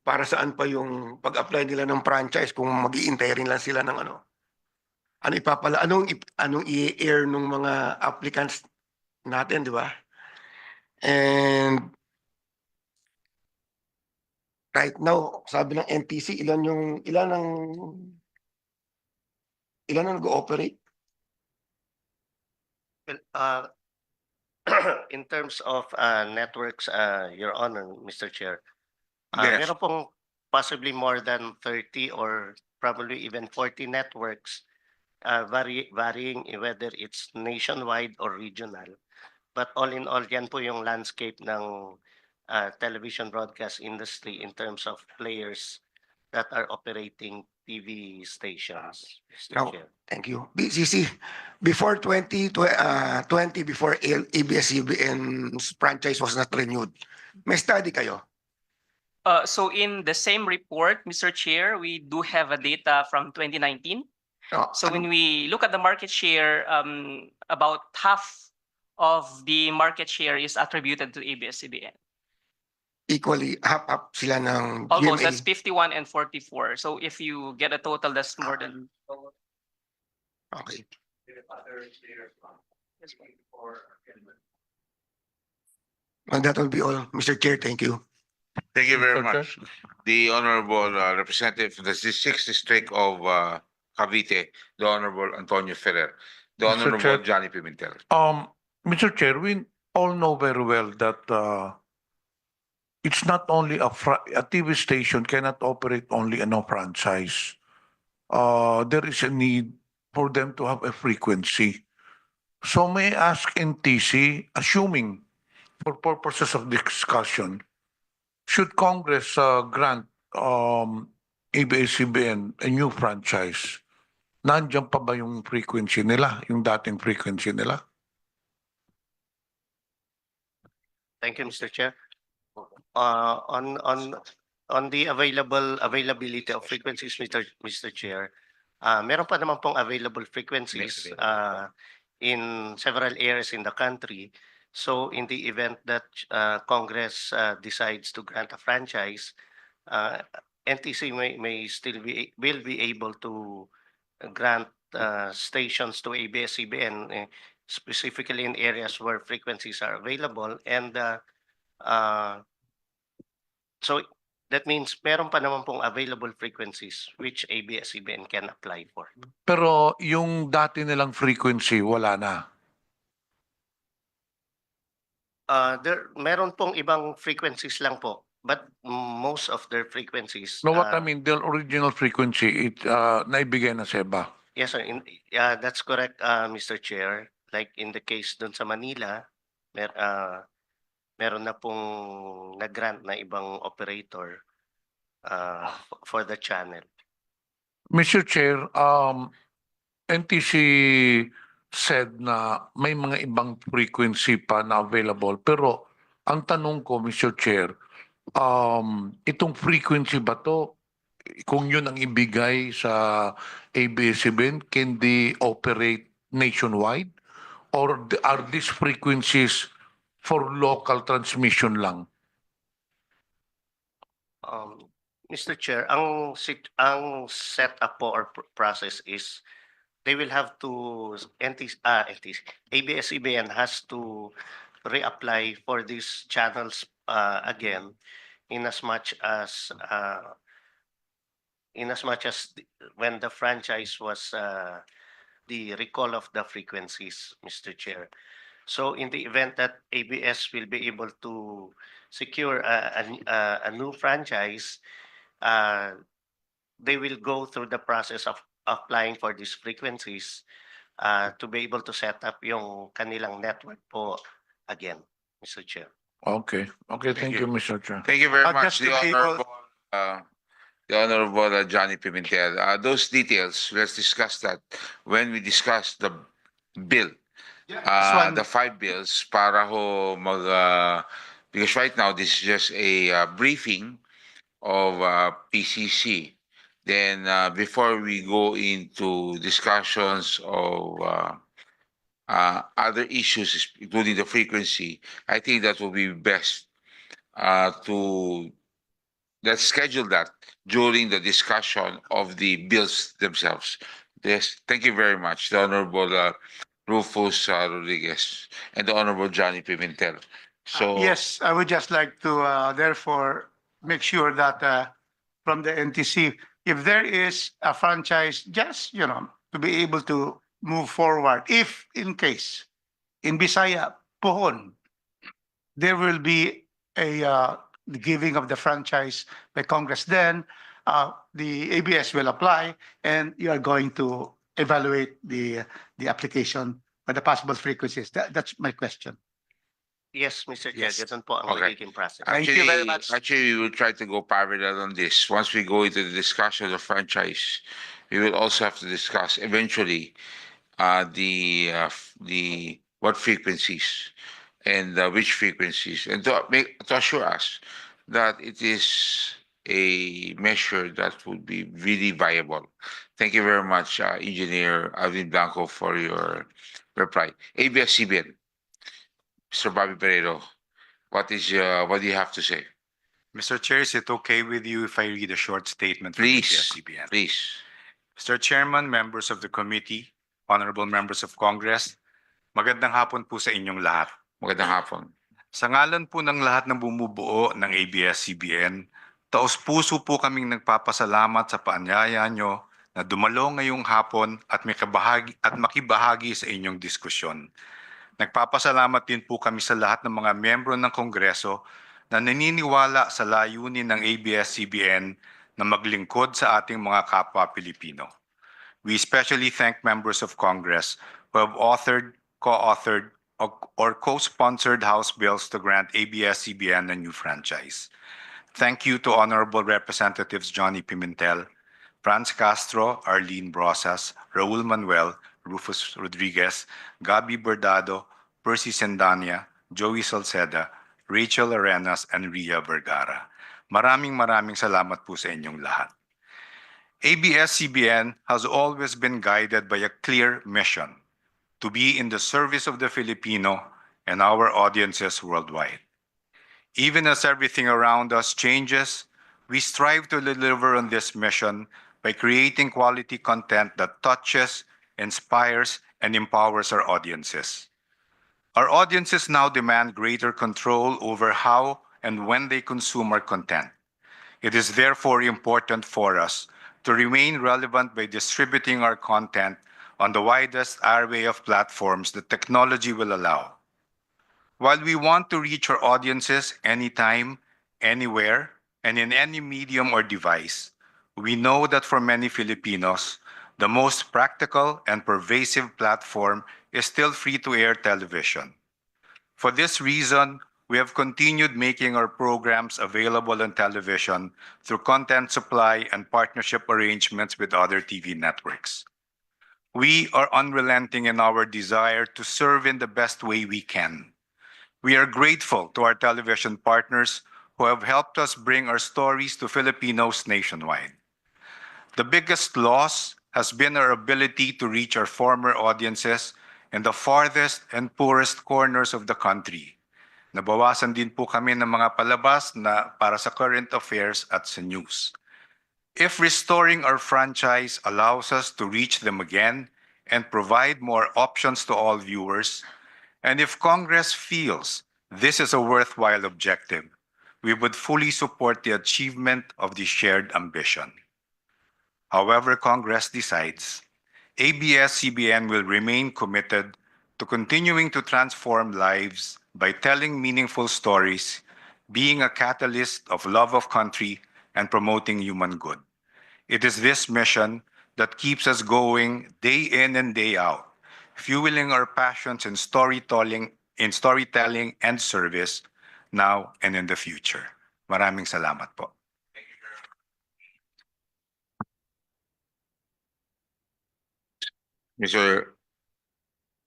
para saan pa yung pag-apply nila ng franchise kung mag-iintay rin lang sila ng anong i-air nung mga applicants natin, di ba? And right now, sabi ng NTC, ilan ang nag-ooperate? Well, in terms of networks, Your Honor, Mr. Chair, Yes. meron pong possibly more than 30 or probably even 40 networks, varying whether it's nationwide or regional. But all in all, yan po yung landscape ng television broadcast industry in terms of players that are operating TV stations, Mr. Now, Chair. thank you. BCC, before 2020, before ABS-CBN's franchise was not renewed, may study kayo? So in the same report, Mr. Chair, we do have a data from 2019. So when we look at the market share, about half of the market share is attributed to ABS-CBN. Equally, half sila ng Almost, GMA. that's 51 and 44. So if you get a total, that's more than. Okay. And that will be all, Mr. Chair. Thank you. Thank you very Mr. much. The Honorable Representative from the 6th District of Cavite, the Honorable Antonio Ferrer, the Mr. Honorable Chair. Johnny Pimentel. Mr. Chair, we all know very well that it's not only a TV station cannot operate only in a franchise. There is a need for them to have a frequency. So may I ask NTC, assuming for purposes of discussion, should Congress grant ABS-CBN a new franchise? Nandiyan pa ba yung frequency nila, yung dating frequency nila? Thank you, Mr. Chair. On the availability of frequencies, Mr. Chair, meron pa naman pong available frequencies in several areas in the country. So in the event that Congress decides to grant a franchise, NTC will be able to grant stations to ABS-CBN, specifically in areas where frequencies are available, and so that means meron pa naman pong available frequencies which ABS-CBN can apply for. Pero yung dati nilang frequency, wala na. Meron pong ibang frequencies lang po, but most of their frequencies. No, what I mean, the original frequency, naibigay na sa iba. Yes, sir. That's correct, Mr. Chair. Like in the case dun sa Manila, meron na pong nag-grant na ibang operator for the channel. Mr. Chair, NTC said na may mga ibang frequency pa na available. Pero ang tanong ko, Mr. Chair, itong frequency ba to, kung yun ang ibigay sa ABS-CBN, can they operate nationwide? Or are these frequencies for local transmission lang? Mr. Chair, ang setup po or process is they will have to ABS-CBN has to reapply for these channels again in as much as when the franchise was the recall of the frequencies, Mr. Chair. So in the event that ABS will be able to secure a new franchise, they will go through the process of applying for these frequencies to be able to set up yung kanilang network po again, Mr. Chair. Okay. Okay, thank you, Mr. Chair. Thank you very much, Just to be the Honorable Johnny Pimentel. Those details, let's discuss that when we discuss the bill. The 5 bills para ho because right now this is just a briefing of PCC. Then before we go into discussions of other issues, including the frequency, I think that will be best to let's schedule that during the discussion of the bills themselves. Yes, thank you very much, the Honorable Rufus Rodriguez and the Honorable Johnny Pimentel. So Yes, I would just like to therefore make sure that from the NTC, if there is a franchise, just, to be able to move forward, if in case in Bisaya, Pohon, there will be a the giving of the franchise by Congress, then the ABS will apply and you are going to evaluate the application for the possible frequencies. That's my question. Yes, Mr. Chair, Yes. ganun po ang Okay. magiging process. Thank you very much. Actually, we will try to go parallel on this. Once we go into the discussion of the franchise, we will also have to discuss eventually the what frequencies and which frequencies, and to assure us that it is a measure that would be really viable. Thank you very much, Engineer Alvin Blanco, for your reply. ABS-CBN, Mr. Bobby Pereiro, what do you have to say? Mr. Chair, is it okay with you if I read a short statement from Please, ABS-CBN? please. Mr. Chairman, members of the committee, honorable members of Congress, magandang hapon po sa inyong lahat. Magandang hapon. Sa ngalan po ng lahat ng bumubuo ng ABS-CBN, taos-puso po kaming nagpapasalamat sa paanyaya nyo na dumalo ngayong hapon at makibahagi sa inyong diskusyon. Nagpapasalamat din po kami sa lahat ng mga miyembro ng Kongreso na naniniwala sa layunin ng ABS-CBN na maglingkod sa ating mga kapwa Pilipino. We especially thank members of Congress who have authored, co-authored, or co-sponsored House bills to grant ABS-CBN a new franchise. Thank you to Honorable Representatives Johnny Pimentel, Franz Castro, Arlene Brosas, Raul Manuel, Rufus Rodriguez, Gabi Bordado, Percy Sendania, Joey Salceda, Rachel Arenas, and Ria Vergara. Maraming salamat po sa inyong lahat. ABS-CBN has always been guided by a clear mission to be in the service of the Filipino and our audiences worldwide. Even as everything around us changes, we strive to deliver on this mission by creating quality content that touches, inspires, and empowers our audiences. Our audiences now demand greater control over how and when they consume our content. It is therefore important for us to remain relevant by distributing our content on the widest array of platforms that technology will allow. While we want to reach our audiences anytime, anywhere, and in any medium or device, we know that for many Filipinos, the most practical and pervasive platform is still free-to-air television. For this reason, we have continued making our programs available on television through content supply and partnership arrangements with other TV networks. We are unrelenting in our desire to serve in the best way we can. We are grateful to our television partners who have helped us bring our stories to Filipinos nationwide. The biggest loss has been our ability to reach our former audiences in the farthest and poorest corners of the country. Nabawasan din po kami ng mga palabas na para sa current affairs at sa news. If restoring our franchise allows us to reach them again and provide more options to all viewers, and if Congress feels this is a worthwhile objective, we would fully support the achievement of this shared ambition. However Congress decides, ABS-CBN will remain committed to continuing to transform lives by telling meaningful stories, being a catalyst of love of country, and promoting human good. It is this mission that keeps us going day in and day out, fueling our passions in storytelling and service now and in the future. Maraming salamat po. Mr.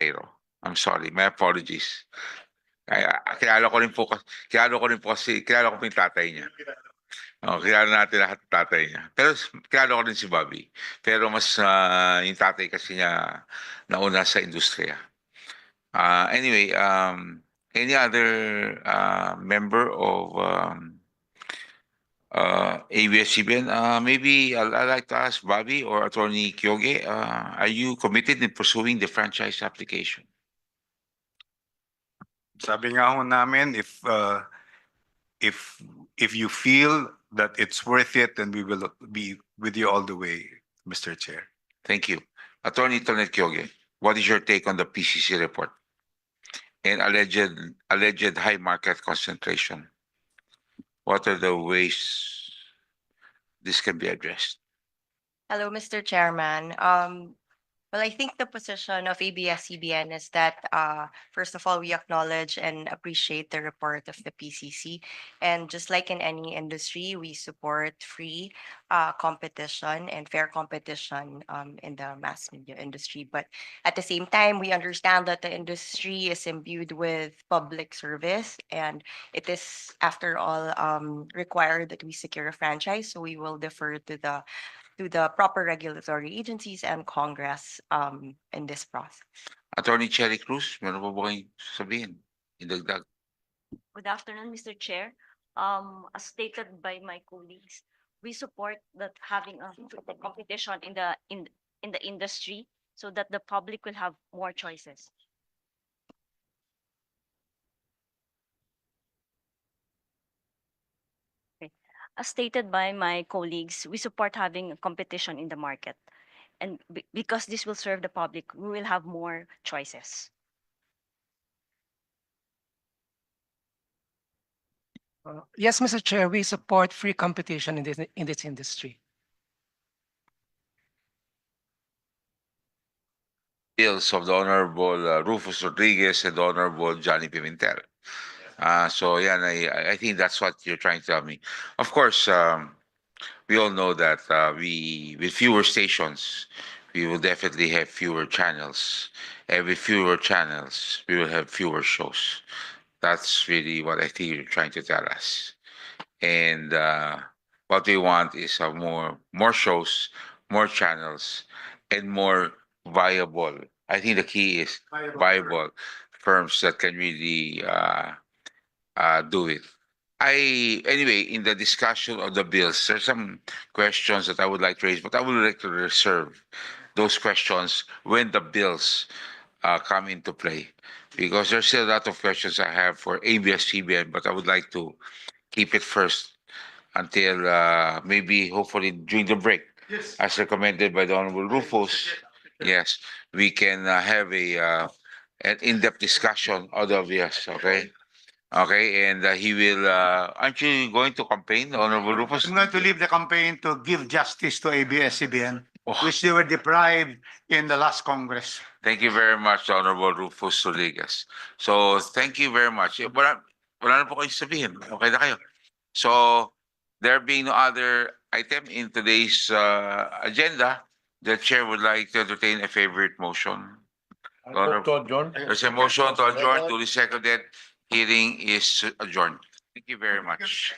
Pereiro, I'm sorry, my apologies. Kilala ko rin po kasi, kilala ko po yung tatay niya. Kilala natin lahat ng tatay niya. Pero kilala ko rin si Bobby. Pero mas yung tatay kasi niya nauna sa industriya. Anyway, any other member of ABS-CBN, maybe I'd like to ask Bobby or Attorney Kyoge, are you committed in pursuing the franchise application? Sabi nga ho namin, if you feel that it's worth it, then we will be with you all the way, Mr. Chair. Thank you. Attorney Tonet Kyoge, what is your take on the PCC report and alleged high market concentration? What are the ways this can be addressed? Hello, Mr. Chairman. Well, I think the position of ABS-CBN is that, first of all, we acknowledge and appreciate the report of the PCC. And just like in any industry, we support free competition and fair competition in the mass media industry. But at the same time, we understand that the industry is imbued with public service, and it is, after all, required that we secure a franchise. So we will defer to the proper regulatory agencies and Congress in this process. Attorney Cherry Cruz, meron po ba kayong sabihin? Idagdag. Good afternoon, Mr. Chair. As stated by my colleagues, we support that having a competition in the industry so that the public will have more choices. As stated by my colleagues, we support having a competition in the market. And because this will serve the public, we will have more choices. Yes, Mr. Chair, we support free competition in this industry. Bills of the Honorable Rufus Rodriguez and the Honorable Johnny Pimentel. So yeah, I think that's what you're trying to tell me. Of course, we all know that with fewer stations, we will definitely have fewer channels. And with fewer channels, we will have fewer shows. That's really what I think you're trying to tell us. And what we want is more shows, more channels, and more viable. I think the key is viable firms that can really do it. Anyway, in the discussion of the bills, there's some questions that I would like to raise, but I would like to reserve those questions when the bills come into play, because there's still a lot of questions I have for ABS-CBN, but I would like to keep it first until maybe hopefully during the break, as recommended by the Honorable Rufus. Yes, we can have an in-depth discussion of yes, okay? Okay, and he will, aren't you going to campaign, Honorable Rufus? I'm going to leave the campaign to give justice to ABS-CBN, Oh, which they were deprived in the last Congress. thank you very much, Honorable Rufus Rodriguez. So, thank you very much. Wala na po kayo sabihin. Okay na kayo. So, there being no other item in today's agenda, the chair would like to entertain a favorite motion. There's a motion to adjourn, duly seconded. Hearing is adjourned. Thank you very much.